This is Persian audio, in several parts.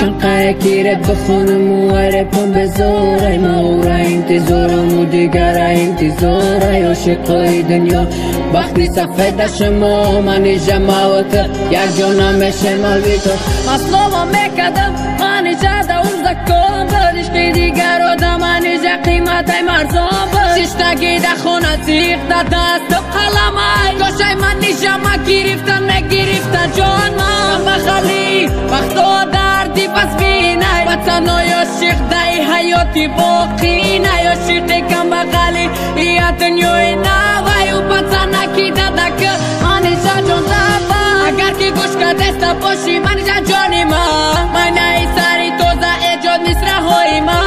چنقه کیره بخونم و عربم بزاره مورا انتظارم و دیگر انتظاره عاشقای دنیا وقتی سفید شما منی جماعت یک جانم شمال بی تو مصلوبا میکدم منی جده اون زکام برشقی دیگر آدم منی جا قیمت های مرزان بر ششتگی ده خونه تیغ ده دستم قلمای گوشه منی جمع گرفتن نگرفتن جان من بخلی وقتا دردی پس بینای وطنای عاشق دای حیاتی باقی نای عاشقی کم بغلی یا دنیای نوای و پتنکی دادک منی جا جان دفا اگر که گوش که دستا باشی منی جا جانی ما منی سری توزا ایجاد نیست رهایی ما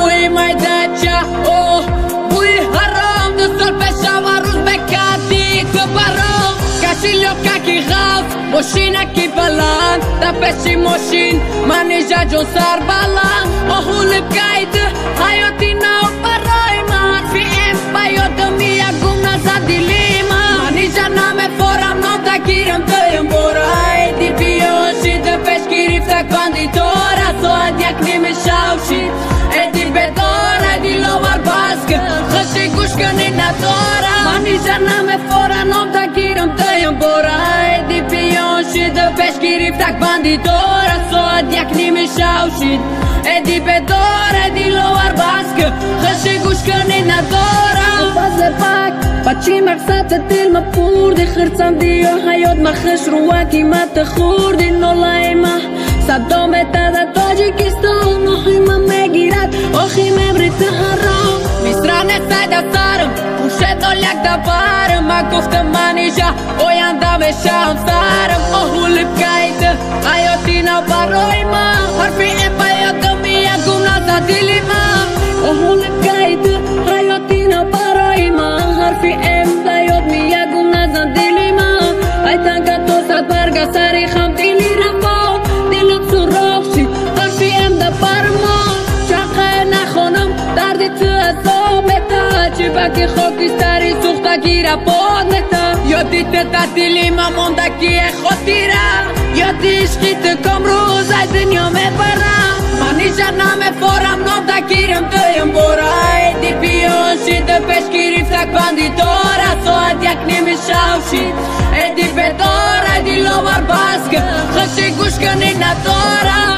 بوی مای دچه اوه بوی حرام دو سال پشا و روز بکردی تو برام کشی لوکا کی غاف ماشینه کی بلند دا پشی ماشین منی جا جان سر بلند آهول بگید حیاتی نو برای من فی ام بیادم یا گم نزد دیلی من منی جا نامه فورم نام تا گیرم دایم برای دی بیاشی دا پش گرفت کندی داره ساعت یک نیمه شوشید ایدی بدار ایدی لور بازگ خشی گوش کنی نداره منی جا نامه فورم نام تا گیرم دایم برای دی بیاشی دا پش گرفت کندی داره ساعت یک نیمه شوشید ایدی بدار ایدی لور بازگ خشی گوش کنی نداره فضل پاک بچی مقصد دل ما پوردی خرسم دی و حیات ما خش رو قیمت خوردی نولای ما صدام تازه تاجیکستان نوحی ما میگیرد آخی مبری تهران میسران سایده سرم پوشه دال یک دبارم ما گفتم منی جا اویانده بشم سرم آهول بگیده حیاتی نو برای ما حرفی این بیادم یک گم نزد دیلی ما آهول بگیده حیاتی نو برای ما حرفی این بیاد یک گم نزد دیلی ما ای تنگا تو سد برگا سری خم دیلی رفا دلم سراخ شید حرفی این ده برما چقه نخونم دردی تو ازامتا چی بکی خاکستری سوختا گیره بادنتا یادی تا دیلی ما موندکی خاطیره یادی عشقی کم روز ای دنیا میبرم منی جنم فورم نام تا گیرم دایم برای دی بیاشی ده پش گرفت کندی داره ساعت یک نیمه شوشید ایدی بدار ایدی لور بازگ خشی گوش کنی نداره